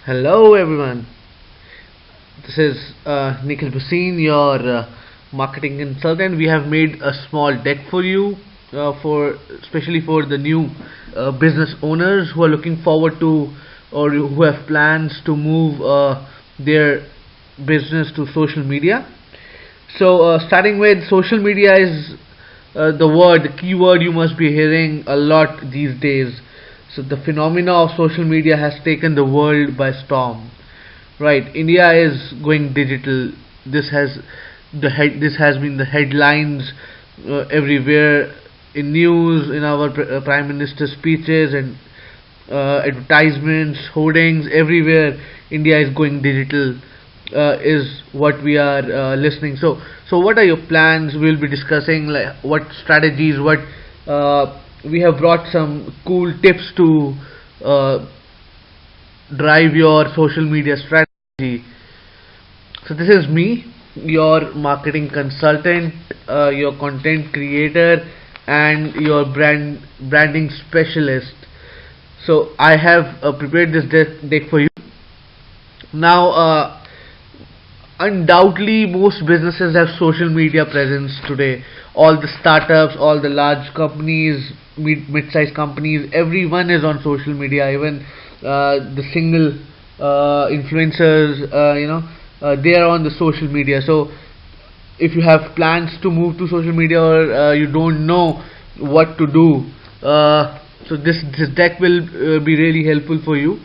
Hello everyone, this is Nikhil Bhasin, your marketing consultant. We have made a small deck for you, especially for the new business owners who are looking forward to or who have plans to move their business to social media. So, starting with social media is the keyword you must be hearing a lot these days. So, the phenomena of social media has taken the world by storm. Right, India is going digital. This has been the headlines everywhere in news, in our prime minister's speeches and advertisements, hoardings everywhere. India is going digital. Is what we are listening. So what are your plans? We'll be discussing like what strategies. What we have brought some cool tips to drive your social media strategy. So this is me, your marketing consultant, your content creator, and your branding specialist. So I have prepared this deck for you. Now, undoubtedly, most businesses have social media presence today. All the startups, all the large companies, mid-sized companies, everyone is on social media. Even the single influencers, they are on the social media. So if you have plans to move to social media or you don't know what to do, so this deck will be really helpful for you.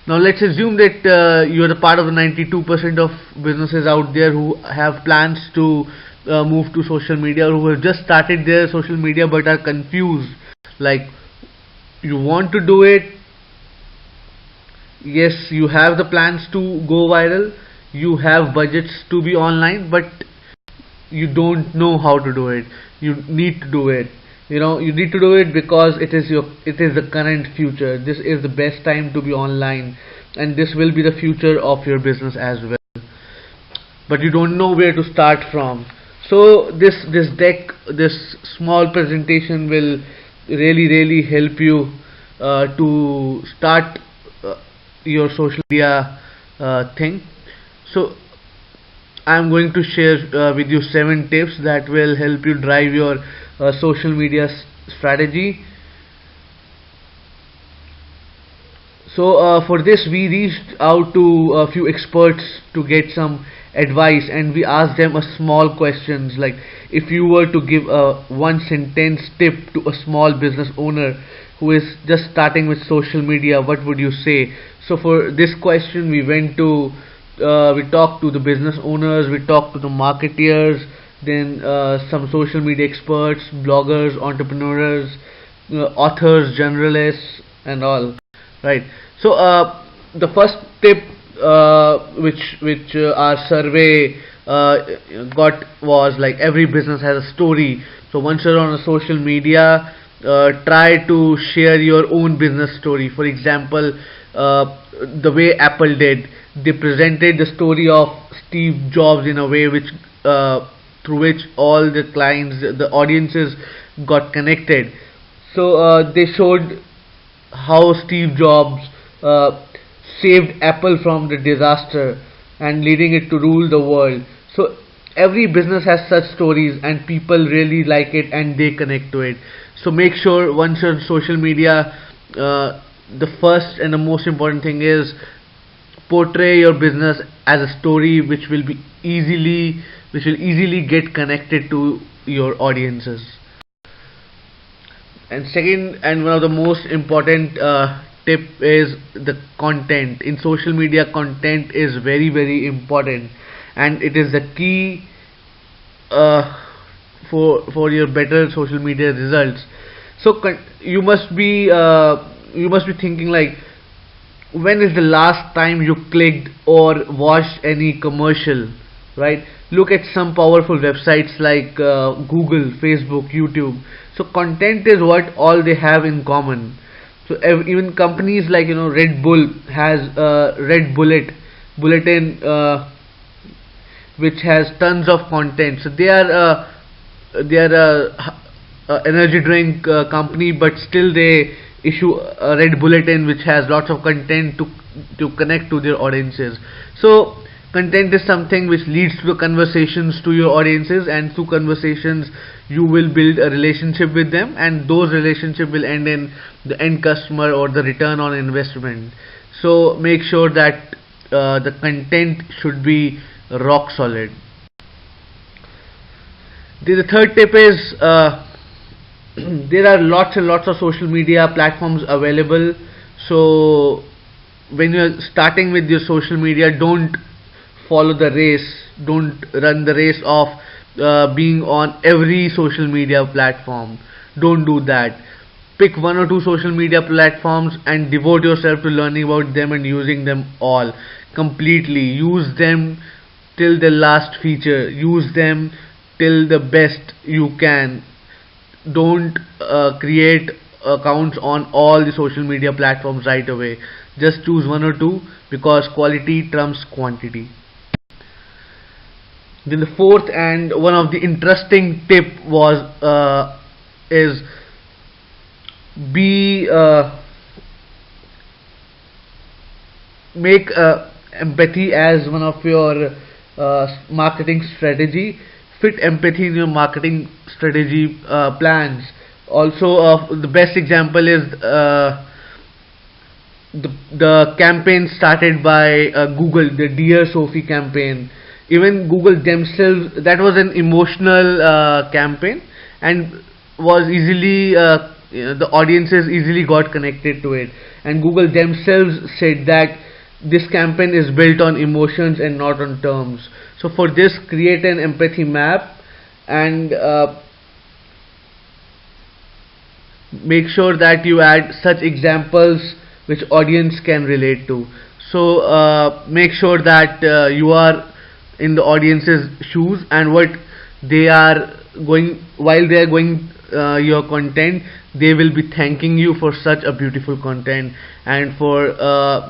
Now let's assume that you are a part of the 92% of businesses out there who have plans to move to social media, or who have just started their social media but are confused. Like, you want to do it, yes, you have the plans to go viral, you have budgets to be online, but you don't know how to do it. You need to do it. You need to do it because it is the current future. This is the best time to be online, and this will be the future of your business as well, but you don't know where to start from. So this deck, this small presentation will really help you to start your social media thing. So I'm going to share with you 7 tips that will help you drive your social media strategy. So for this, we reached out to a few experts to get some advice, and we asked them a small questions like, if you were to give a one sentence tip to a small business owner who is just starting with social media, what would you say? So for this question, we talked to the business owners, we talked to the marketeers, then some social media experts, bloggers, entrepreneurs, authors, journalists, and all. Right. So the first tip which our survey got was like, every business has a story. So once you're on a social media, try to share your own business story. For example, the way Apple did, they presented the story of Steve Jobs in a way which through which all the clients, the audiences got connected. So they showed how Steve Jobs saved Apple from the disaster and leading it to rule the world. So every business has such stories, and people really like it and they connect to it. So make sure once you're on social media, the first and the most important thing is portray your business as a story which will easily get connected to your audiences. And second, and one of the most important tip is the content. In social media, content is very important, and it is the key for your better social media results. So you must be thinking like, when is the last time you clicked or watched any commercial? Right, look at some powerful websites like Google, Facebook, YouTube. So content is what all they have in common. So even companies like Red Bull has Red Bulletin, which has tons of content. So they are a energy drink company, but still they issue a red bulletin which has lots of content to connect to their audiences. So content is something which leads to the conversations to your audiences, and through conversations you will build a relationship with them, and those relationship will end in the end customer or the return on investment. So make sure that the content should be rock solid. The third tip is there are lots and lots of social media platforms available. So when you're starting with your social media, don't follow the race, don't run the race of being on every social media platform. Don't do that. Pick one or two social media platforms and devote yourself to learning about them and using them all completely. Use them till the last feature, use them till the best you can. Don't create accounts on all the social media platforms right away. Just choose one or two, because quality trumps quantity. Then the fourth and one of the interesting tip was is be make empathy as one of your marketing strategy. Fit empathy in your marketing strategy plans. Also, the best example is the campaign started by Google, the Dear Sophie campaign. Even Google themselves, that was an emotional campaign, and was easily the audiences easily got connected to it, and Google themselves said that this campaign is built on emotions and not on terms. So for this, create an empathy map and make sure that you add such examples which audience can relate to. So make sure that you are in the audience's shoes, and what they are going, while they are going your content, they will be thanking you for such a beautiful content and for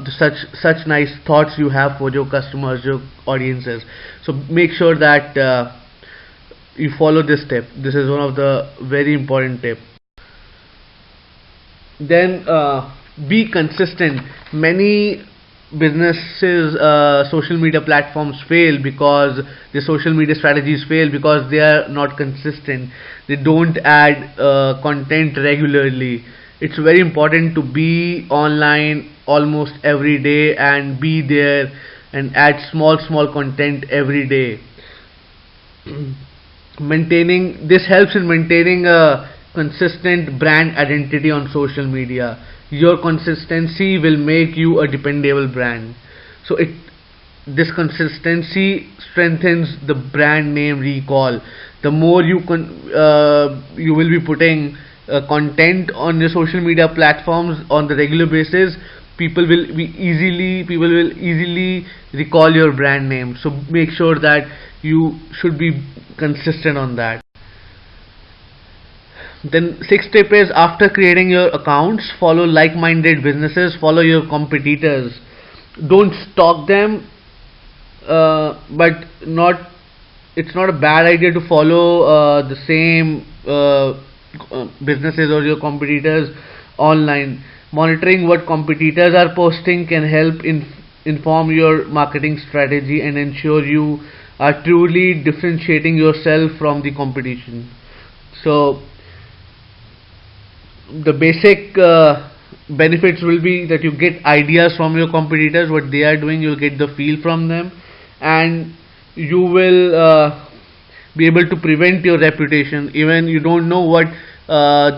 such nice thoughts you have for your customers, your audiences. So make sure that you follow this step. This is one of the very important tips. Then be consistent. Many businesses social media platforms fail because the social media strategies fail because they are not consistent. They don't add content regularly. It's very important to be online almost every day and be there and add small content every day. Maintaining this helps in maintaining a consistent brand identity on social media. Your consistency will make you a dependable brand. So this consistency strengthens the brand name recall. The more you will be putting content on your social media platforms on the regular basis, people will easily recall your brand name. So make sure that you should be consistent on that. Then sixth tip is, after creating your accounts, follow like-minded businesses, follow your competitors. Don't stalk them, but it's not a bad idea to follow the same businesses or your competitors online. Monitoring what competitors are posting can help inform your marketing strategy and ensure you are truly differentiating yourself from the competition. So the basic benefits will be that you get ideas from your competitors, what they are doing, you'll get the feel from them, and you will be able to prevent your reputation. Even you don't know what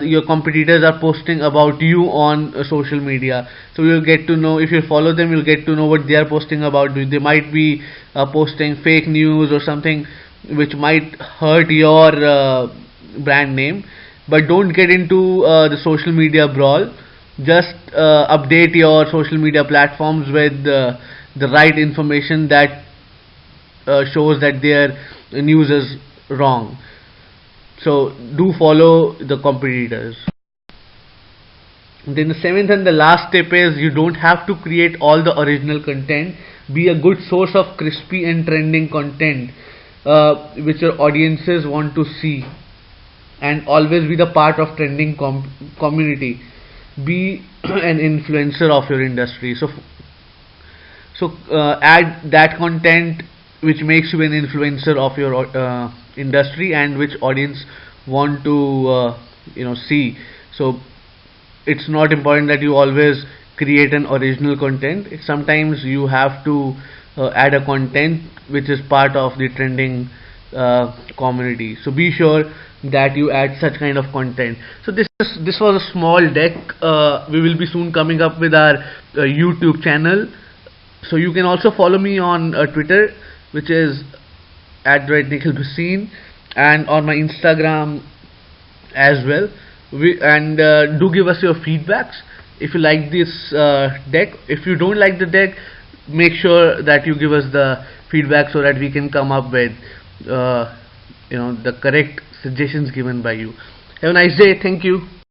your competitors are posting about you on social media, so you'll get to know. If you follow them, you'll get to know what they are posting about you. They might be posting fake news or something which might hurt your brand name. But don't get into the social media brawl. Just update your social media platforms with the right information that shows that their news is wrong. So do follow the competitors. Then the seventh and the last tip is, you don't have to create all the original content. Be a good source of crispy and trending content which your audiences want to see, and always be the part of trending community. be an influencer of your industry. So add that content which makes you an influencer of your industry and which audience want to see. So it's not important that you always create an original content. Sometimes you have to add a content which is part of the trending community. So be sure that you add such kind of content. So this was a small deck. We will be soon coming up with our YouTube channel. So you can also follow me on Twitter, which is @Nikhil and on my Instagram as well. And do give us your feedbacks if you like this deck. If you don't like the deck, make sure that you give us the feedback so that we can come up with the correct suggestions given by you. Have a nice day. Thank you.